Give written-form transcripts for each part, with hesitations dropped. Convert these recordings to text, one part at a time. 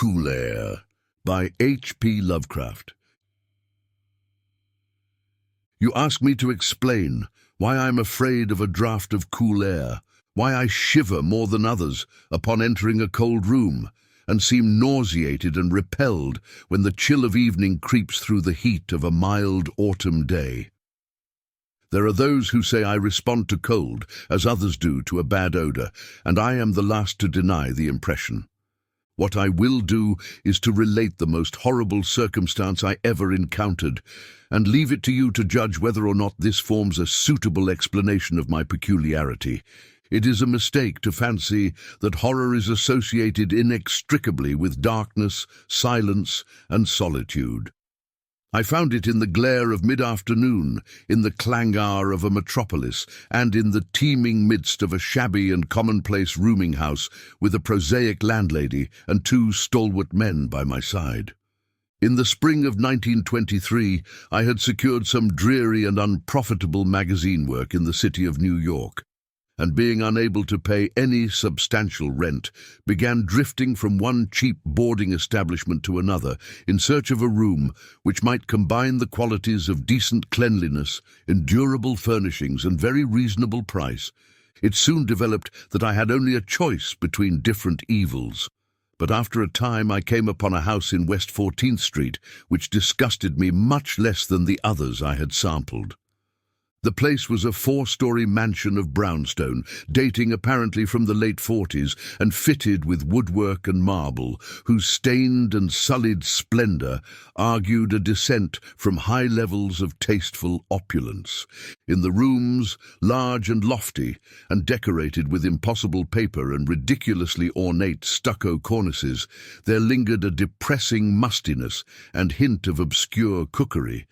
Cool Air by H.P. Lovecraft. You ask me to explain why I am afraid of a draught of cool air, why I shiver more than others upon entering a cold room, and seem nauseated and repelled when the chill of evening creeps through the heat of a mild autumn day. There are those who say I respond to cold as others do to a bad odor, and I am the last to deny the impression. What I will do is to relate the most horrible circumstance I ever encountered, and leave it to you to judge whether or not this forms a suitable explanation of my peculiarity. It is a mistake to fancy that horror is associated inextricably with darkness, silence, and solitude. I found it in the glare of mid-afternoon, in the clangor of a metropolis, and in the teeming midst of a shabby and commonplace rooming house with a prosaic landlady and two stalwart men by my side. In the spring of 1923, I had secured some dreary and unprofitable magazine work in the city of New York, and being unable to pay any substantial rent, began drifting from one cheap boarding establishment to another in search of a room which might combine the qualities of decent cleanliness, endurable furnishings, and very reasonable price. It soon developed that I had only a choice between different evils. But after a time I came upon a house in West 14th Street which disgusted me much less than the others I had sampled. The place was a 4-story mansion of brownstone, dating apparently from the late 40s and fitted with woodwork and marble, whose stained and sullied splendor argued a descent from high levels of tasteful opulence. In the rooms, large and lofty, and decorated with impossible paper and ridiculously ornate stucco cornices, there lingered a depressing mustiness and hint of obscure cookery.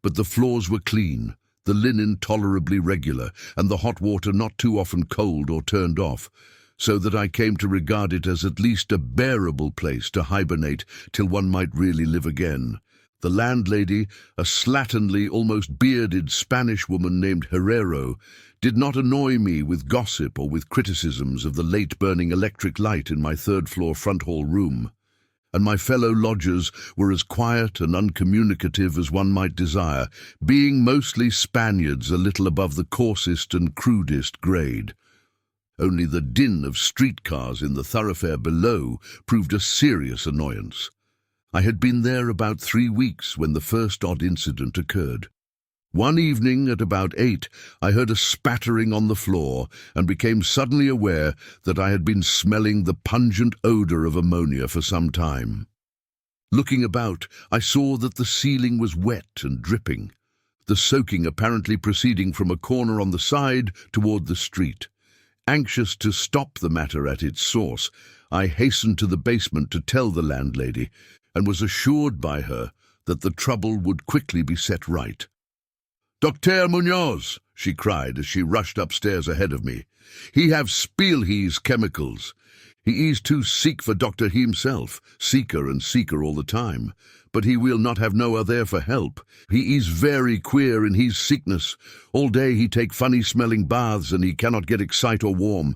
But the floors were clean, the linen tolerably regular, and the hot water not too often cold or turned off, so that I came to regard it as at least a bearable place to hibernate till one might really live again. The landlady, a slatternly, almost bearded Spanish woman named Herrero, did not annoy me with gossip or with criticisms of the late-burning electric light in my third-floor front hall room, and my fellow lodgers were as quiet and uncommunicative as one might desire, being mostly Spaniards a little above the coarsest and crudest grade. Only the din of streetcars in the thoroughfare below proved a serious annoyance. I had been there about 3 weeks when the first odd incident occurred. One evening at about 8, I heard a spattering on the floor and became suddenly aware that I had been smelling the pungent odor of ammonia for some time. Looking about, I saw that the ceiling was wet and dripping, the soaking apparently proceeding from a corner on the side toward the street. Anxious to stop the matter at its source, I hastened to the basement to tell the landlady, and was assured by her that the trouble would quickly be set right. "Dr. Muñoz," she cried as she rushed upstairs ahead of me. "He have spill his chemicals. He is too sick for doctor himself, seeker all the time. But he will not have no other for help. He is very queer in his sickness. All day he take funny-smelling baths, and he cannot get excite or warm.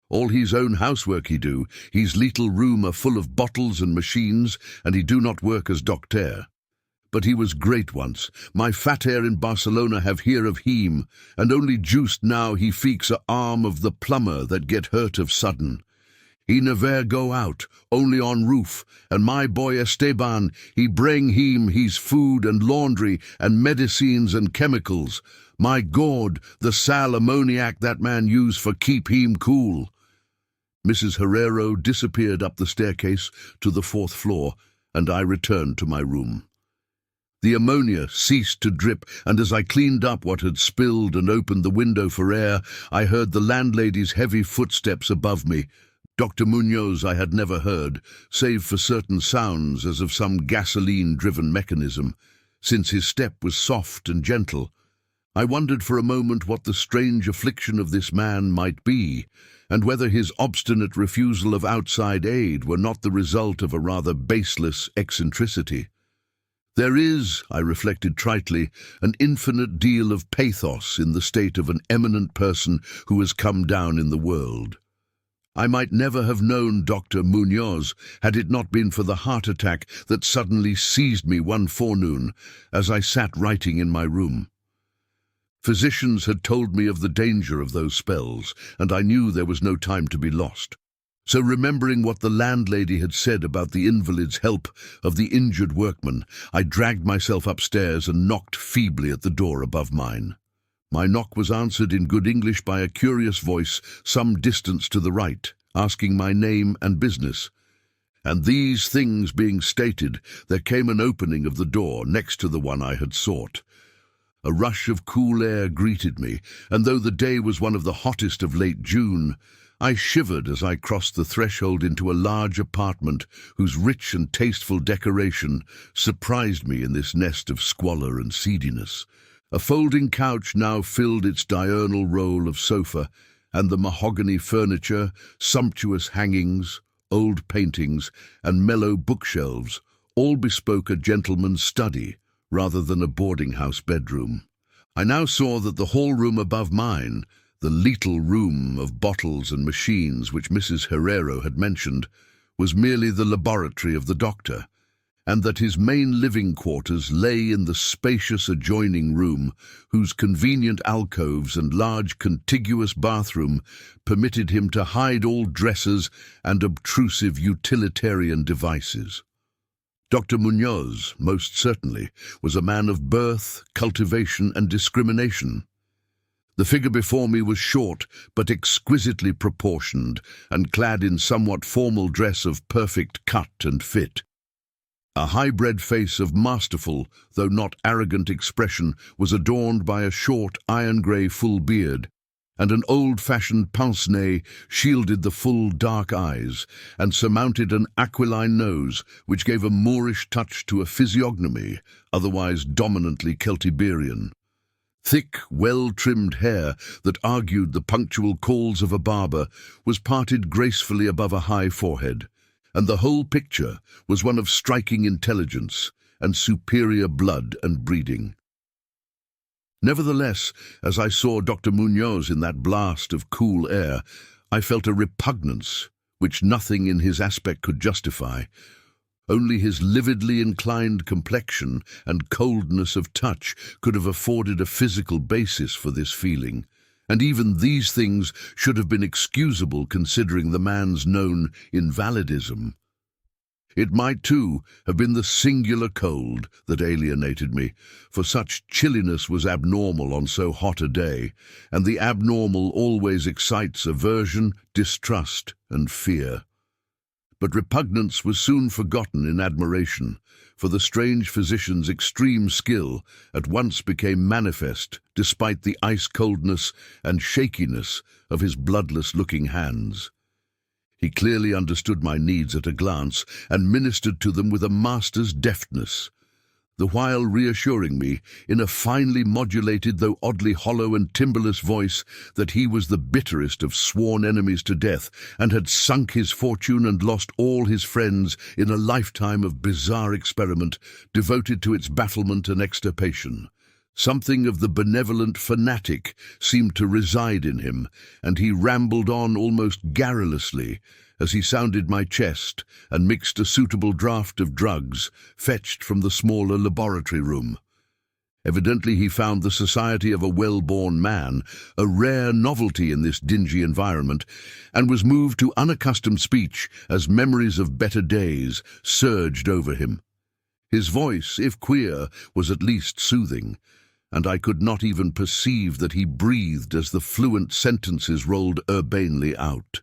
All his own housework he do. His little room are full of bottles and machines, and he do not work as doctor. But he was great once. My fat air in Barcelona have hear of him, and only just now he feeks a arm of the plumber that get hurt of sudden. He never go out, only on roof, and my boy Esteban, he bring him his food and laundry and medicines and chemicals. My God, the sal ammoniac that man use for keep him cool." Mrs. Herrero disappeared up the staircase to the 4th floor, and I returned to my room. The ammonia ceased to drip, and as I cleaned up what had spilled and opened the window for air, I heard the landlady's heavy footsteps above me. Dr. Muñoz I had never heard, save for certain sounds as of some gasoline-driven mechanism, since his step was soft and gentle. I wondered for a moment what the strange affliction of this man might be, and whether his obstinate refusal of outside aid were not the result of a rather baseless eccentricity. There is, I reflected tritely, an infinite deal of pathos in the state of an eminent person who has come down in the world. I might never have known Dr. Muñoz had it not been for the heart attack that suddenly seized me one forenoon as I sat writing in my room. Physicians had told me of the danger of those spells, and I knew there was no time to be lost. So remembering what the landlady had said about the invalid's help of the injured workman, I dragged myself upstairs and knocked feebly at the door above mine. My knock was answered in good English by a curious voice some distance to the right, asking my name and business. And these things being stated, there came an opening of the door next to the one I had sought. A rush of cool air greeted me, and though the day was one of the hottest of late June, I shivered as I crossed the threshold into a large apartment whose rich and tasteful decoration surprised me in this nest of squalor and seediness. A folding couch now filled its diurnal role of sofa, and the mahogany furniture, sumptuous hangings, old paintings, and mellow bookshelves all bespoke a gentleman's study rather than a boarding-house bedroom. I now saw that the hall room above mine, the lethal room of bottles and machines which Mrs. Herrero had mentioned, was merely the laboratory of the doctor, and that his main living quarters lay in the spacious adjoining room, whose convenient alcoves and large contiguous bathroom permitted him to hide all dressers and obtrusive utilitarian devices. Dr. Muñoz, most certainly, was a man of birth, cultivation, and discrimination. The figure before me was short, but exquisitely proportioned, and clad in somewhat formal dress of perfect cut and fit. A high-bred face of masterful, though not arrogant expression, was adorned by a short, iron-grey full beard, and an old-fashioned pince-nez shielded the full dark eyes, and surmounted an aquiline nose which gave a Moorish touch to a physiognomy, otherwise dominantly Celtiberian. Thick, well-trimmed hair that argued the punctual calls of a barber was parted gracefully above a high forehead, and the whole picture was one of striking intelligence and superior blood and breeding. Nevertheless, as I saw Dr. Muñoz in that blast of cool air, I felt a repugnance which nothing in his aspect could justify. Only his lividly inclined complexion and coldness of touch could have afforded a physical basis for this feeling, and even these things should have been excusable considering the man's known invalidism. It might, too, have been the singular cold that alienated me, for such chilliness was abnormal on so hot a day, and the abnormal always excites aversion, distrust, and fear. But repugnance was soon forgotten in admiration, for the strange physician's extreme skill at once became manifest despite the ice-coldness and shakiness of his bloodless-looking hands. He clearly understood my needs at a glance and ministered to them with a master's deftness, the while reassuring me, in a finely modulated though oddly hollow and timbreless voice, that he was the bitterest of sworn enemies to death, and had sunk his fortune and lost all his friends in a lifetime of bizarre experiment devoted to its bafflement and extirpation. Something of the benevolent fanatic seemed to reside in him, and he rambled on almost garrulously as he sounded my chest and mixed a suitable draught of drugs fetched from the smaller laboratory room. Evidently he found the society of a well-born man a rare novelty in this dingy environment, and was moved to unaccustomed speech as memories of better days surged over him. His voice, if queer, was at least soothing, and I could not even perceive that he breathed as the fluent sentences rolled urbanely out.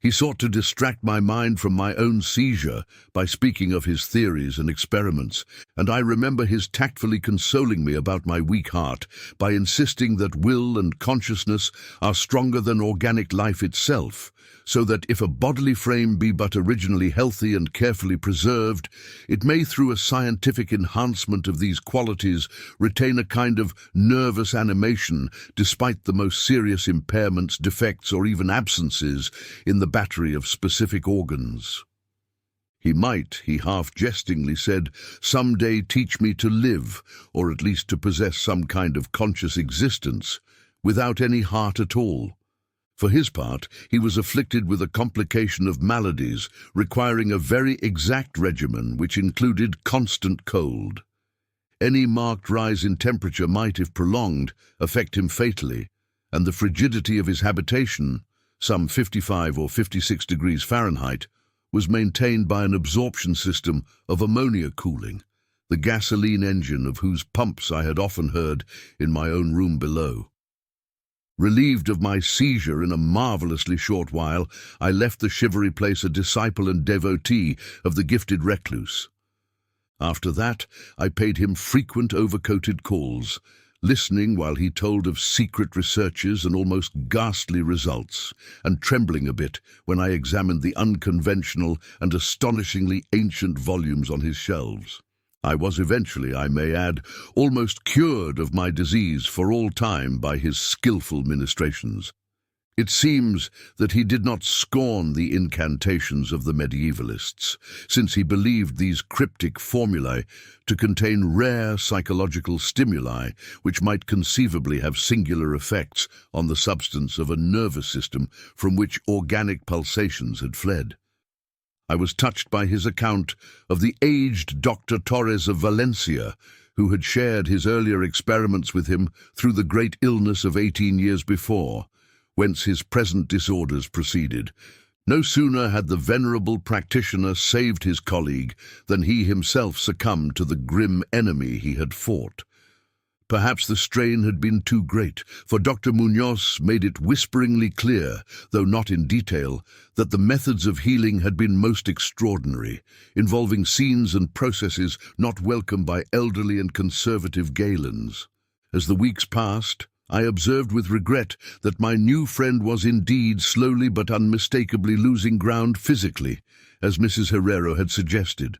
He sought to distract my mind from my own seizure by speaking of his theories and experiments, and I remember his tactfully consoling me about my weak heart by insisting that will and consciousness are stronger than organic life itself, so that if a bodily frame be but originally healthy and carefully preserved, it may through a scientific enhancement of these qualities retain a kind of nervous animation despite the most serious impairments, defects, or even absences in the battery of specific organs. He might, he half-jestingly said, some day teach me to live, or at least to possess some kind of conscious existence, without any heart at all. For his part, he was afflicted with a complication of maladies requiring a very exact regimen which included constant cold. Any marked rise in temperature might, if prolonged, affect him fatally, and the frigidity of his habitation, some 55 or 56 degrees Fahrenheit, was maintained by an absorption system of ammonia cooling, the gasoline engine of whose pumps I had often heard in my own room below. Relieved of my seizure in a marvelously short while, I left the shivery place a disciple and devotee of the gifted recluse. After that, I paid him frequent overcoated calls, listening while he told of secret researches and almost ghastly results, and trembling a bit when I examined the unconventional and astonishingly ancient volumes on his shelves. I was eventually, I may add, almost cured of my disease for all time by his skillful ministrations. It seems that he did not scorn the incantations of the medievalists, since he believed these cryptic formulae to contain rare psychological stimuli which might conceivably have singular effects on the substance of a nervous system from which organic pulsations had fled. I was touched by his account of the aged Dr. Torres of Valencia, who had shared his earlier experiments with him through the great illness of 18 years before, whence his present disorders proceeded. No sooner had the venerable practitioner saved his colleague than he himself succumbed to the grim enemy he had fought. Perhaps the strain had been too great, for Dr. Muñoz made it whisperingly clear, though not in detail, that the methods of healing had been most extraordinary, involving scenes and processes not welcome by elderly and conservative Galens. As the weeks passed, I observed with regret that my new friend was indeed slowly but unmistakably losing ground physically, as Mrs. Herrero had suggested.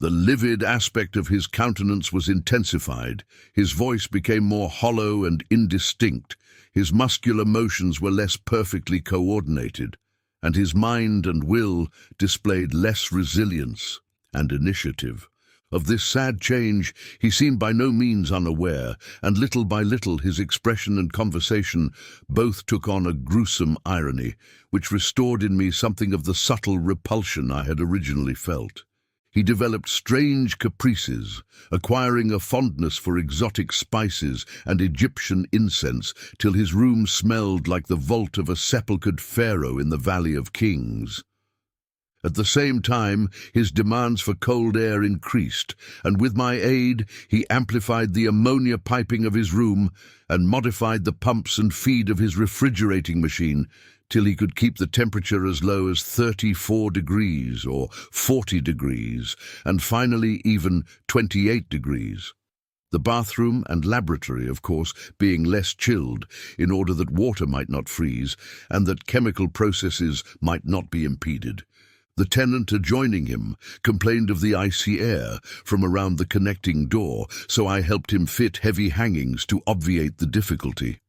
The livid aspect of his countenance was intensified, his voice became more hollow and indistinct, his muscular motions were less perfectly coordinated, and his mind and will displayed less resilience and initiative. Of this sad change he seemed by no means unaware, and little by little his expression and conversation both took on a gruesome irony, which restored in me something of the subtle repulsion I had originally felt. He developed strange caprices, acquiring a fondness for exotic spices and Egyptian incense, till his room smelled like the vault of a sepulchred pharaoh in the Valley of Kings. At the same time, his demands for cold air increased, and with my aid, he amplified the ammonia piping of his room and modified the pumps and feed of his refrigerating machine till he could keep the temperature as low as 34 degrees or 40 degrees, and finally even 28 degrees. The bathroom and laboratory, of course, being less chilled in order that water might not freeze and that chemical processes might not be impeded. The tenant adjoining him complained of the icy air from around the connecting door, so I helped him fit heavy hangings to obviate the difficulty.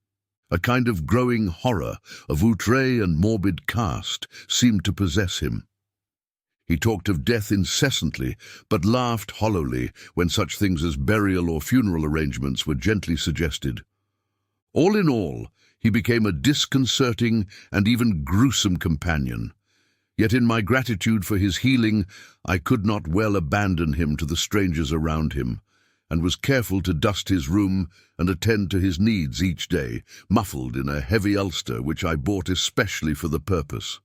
A kind of growing horror of outre and morbid caste seemed to possess him. He talked of death incessantly, but laughed hollowly when such things as burial or funeral arrangements were gently suggested. All in all, he became a disconcerting and even gruesome companion. Yet in my gratitude for his healing, I could not well abandon him to the strangers around him, and was careful to dust his room and attend to his needs each day, muffled in a heavy ulster which I bought especially for the purpose.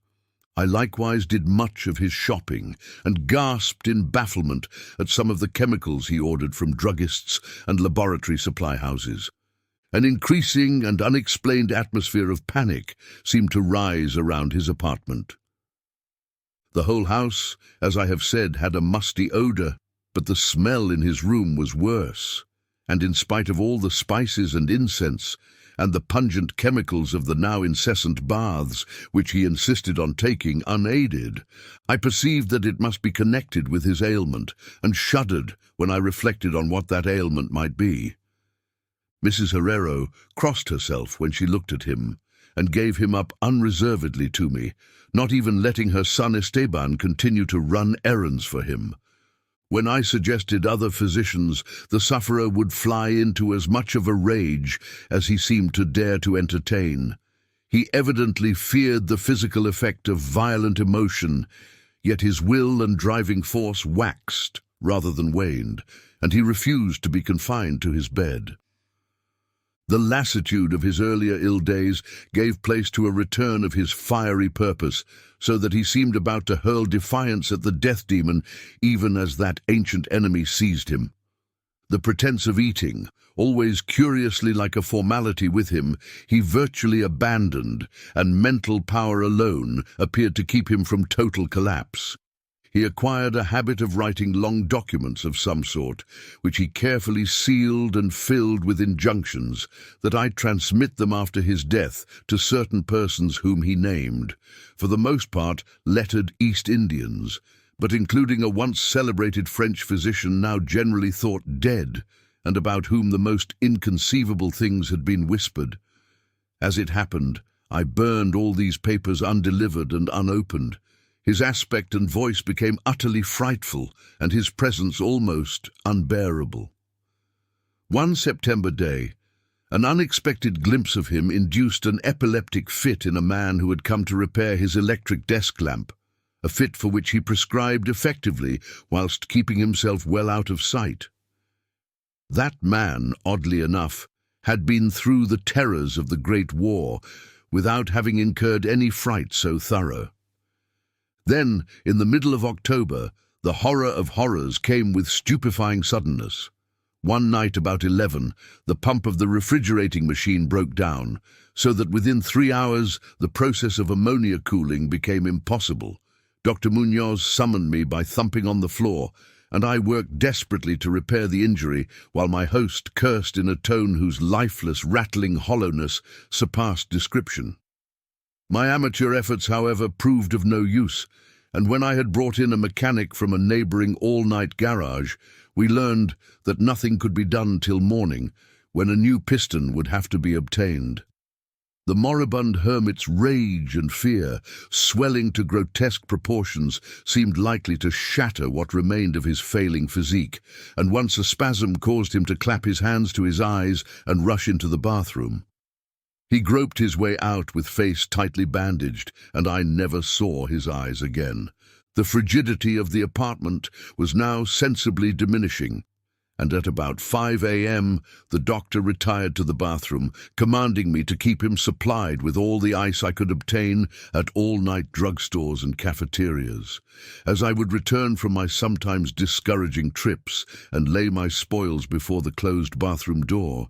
I likewise did much of his shopping, and gasped in bafflement at some of the chemicals he ordered from druggists and laboratory supply houses. An increasing and unexplained atmosphere of panic seemed to rise around his apartment. The whole house, as I have said, had a musty odor, but the smell in his room was worse, and in spite of all the spices and incense, and the pungent chemicals of the now incessant baths, which he insisted on taking unaided, I perceived that it must be connected with his ailment, and shuddered when I reflected on what that ailment might be. Mrs. Herrero crossed herself when she looked at him, and gave him up unreservedly to me, not even letting her son Esteban continue to run errands for him. When I suggested other physicians, the sufferer would fly into as much of a rage as he seemed to dare to entertain. He evidently feared the physical effect of violent emotion, yet his will and driving force waxed rather than waned, and he refused to be confined to his bed. The lassitude of his earlier ill days gave place to a return of his fiery purpose, so that he seemed about to hurl defiance at the death demon even as that ancient enemy seized him. The pretense of eating, always curiously like a formality with him, he virtually abandoned, and mental power alone appeared to keep him from total collapse. He acquired a habit of writing long documents of some sort, which he carefully sealed and filled with injunctions that I transmit them after his death to certain persons whom he named, for the most part lettered East Indians, but including a once celebrated French physician now generally thought dead, and about whom the most inconceivable things had been whispered. As it happened, I burned all these papers undelivered and unopened. His aspect and voice became utterly frightful, and his presence almost unbearable. One September day, an unexpected glimpse of him induced an epileptic fit in a man who had come to repair his electric desk lamp, a fit for which he prescribed effectively whilst keeping himself well out of sight. That man, oddly enough, had been through the terrors of the Great War without having incurred any fright so thorough. Then, in the middle of October, the horror of horrors came with stupefying suddenness. One night about 11, the pump of the refrigerating machine broke down, so that within 3 hours the process of ammonia cooling became impossible. Dr. Muñoz summoned me by thumping on the floor, and I worked desperately to repair the injury, while my host cursed in a tone whose lifeless, rattling hollowness surpassed description. My amateur efforts, however, proved of no use, and when I had brought in a mechanic from a neighbouring all-night garage, we learned that nothing could be done till morning, when a new piston would have to be obtained. The moribund hermit's rage and fear, swelling to grotesque proportions, seemed likely to shatter what remained of his failing physique, and once a spasm caused him to clap his hands to his eyes and rush into the bathroom. He groped his way out with face tightly bandaged, and I never saw his eyes again. The frigidity of the apartment was now sensibly diminishing, and at about 5 a.m. the doctor retired to the bathroom, commanding me to keep him supplied with all the ice I could obtain at all-night drugstores and cafeterias. As I would return from my sometimes discouraging trips and lay my spoils before the closed bathroom door,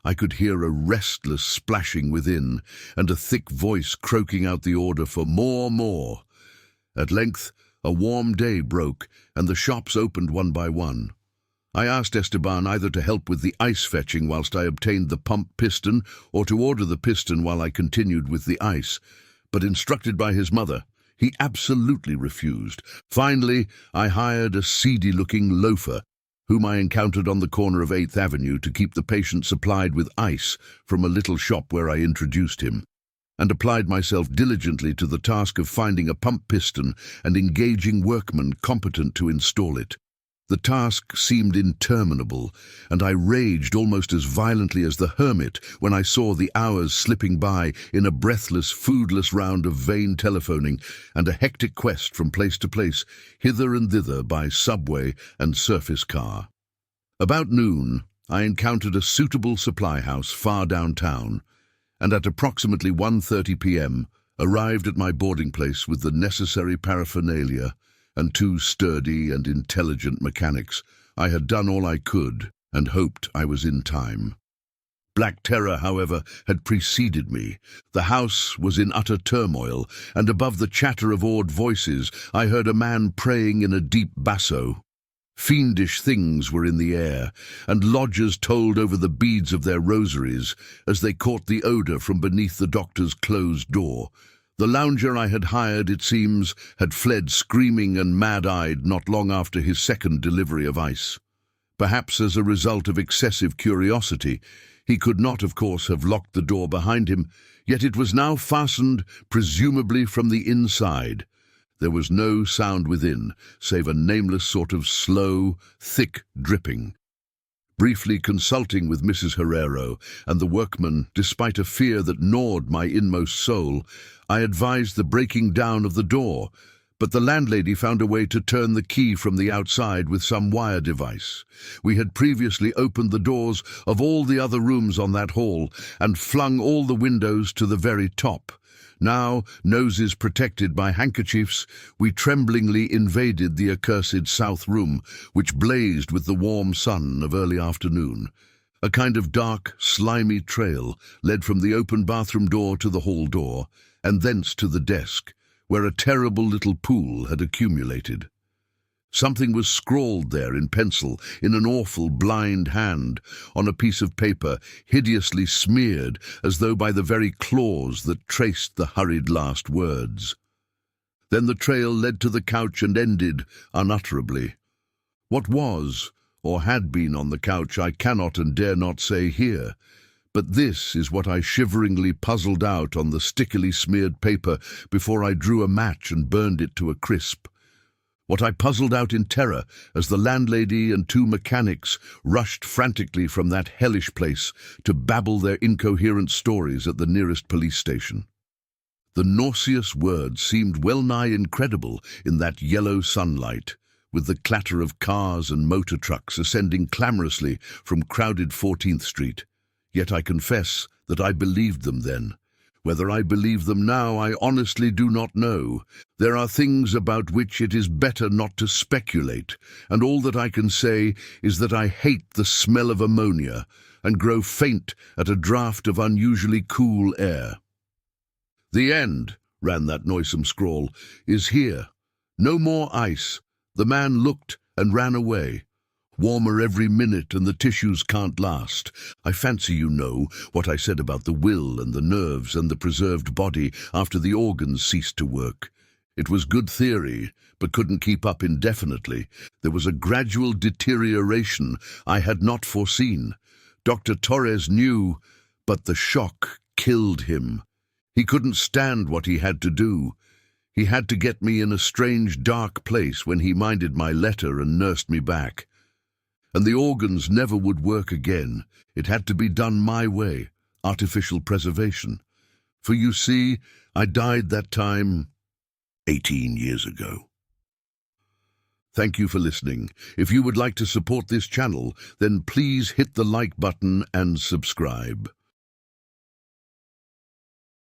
I could hear a restless splashing within, and a thick voice croaking out the order for more. At length, a warm day broke, and the shops opened one by one. I asked Esteban either to help with the ice fetching whilst I obtained the pump piston, or to order the piston while I continued with the ice, but instructed by his mother, he absolutely refused. Finally, I hired a seedy-looking loafer, whom I encountered on the corner of 8th Avenue to keep the patient supplied with ice from a little shop where I introduced him, and applied myself diligently to the task of finding a pump piston and engaging workmen competent to install it. The task seemed interminable, and I raged almost as violently as the hermit when I saw the hours slipping by in a breathless, foodless round of vain telephoning and a hectic quest from place to place, hither and thither by subway and surface car. About noon, I encountered a suitable supply house far downtown, and at approximately 1:30 p.m. arrived at my boarding place with the necessary paraphernalia and 2 sturdy and intelligent mechanics. I had done all I could and hoped I was in time. Black terror, however, had preceded me. The house was in utter turmoil, and above the chatter of awed voices, I heard a man praying in a deep basso. Fiendish things were in the air, and lodgers tolled over the beads of their rosaries as they caught the odor from beneath the doctor's closed door. The lounger I had hired, it seems, had fled screaming and mad-eyed not long after his second delivery of ice. Perhaps as a result of excessive curiosity, he could not, of course, have locked the door behind him, yet it was now fastened, presumably from the inside. There was no sound within, save a nameless sort of slow, thick dripping. Briefly consulting with Mrs. Herrero and the workman, despite a fear that gnawed my inmost soul, I advised the breaking down of the door, but the landlady found a way to turn the key from the outside with some wire device. We had previously opened the doors of all the other rooms on that hall and flung all the windows to the very top. Now, noses protected by handkerchiefs, we tremblingly invaded the accursed south room, which blazed with the warm sun of early afternoon. A kind of dark, slimy trail led from the open bathroom door to the hall door, and thence to the desk, where a terrible little pool had accumulated. Something was scrawled there in pencil, in an awful blind hand, on a piece of paper, hideously smeared, as though by the very claws that traced the hurried last words. Then the trail led to the couch and ended unutterably. What was, or had been on the couch, I cannot and dare not say here, but this is what I shiveringly puzzled out on the stickily smeared paper before I drew a match and burned it to a crisp. What I puzzled out in terror as the landlady and two mechanics rushed frantically from that hellish place to babble their incoherent stories at the nearest police station. The nauseous words seemed well-nigh incredible in that yellow sunlight, with the clatter of cars and motor trucks ascending clamorously from crowded 14th Street. Yet I confess that I believed them then. Whether I believe them now, I honestly do not know. There are things about which it is better not to speculate, and all that I can say is that I hate the smell of ammonia and grow faint at a draught of unusually cool air. "The end," ran that noisome scrawl, "is here. No more ice. The man looked and ran away. Warmer every minute, and the tissues can't last. I fancy you know what I said about the will and the nerves and the preserved body after the organs ceased to work. It was good theory, but couldn't keep up indefinitely. There was a gradual deterioration I had not foreseen. Dr. Torres knew, but the shock killed him. He couldn't stand what he had to do. He had to get me in a strange, dark place when he minded my letter and nursed me back. And the organs never would work again. It had to be done my way, artificial preservation. For you see, I died that time 18 years ago. Thank you for listening. If you would like to support this channel, then please hit the like button and subscribe.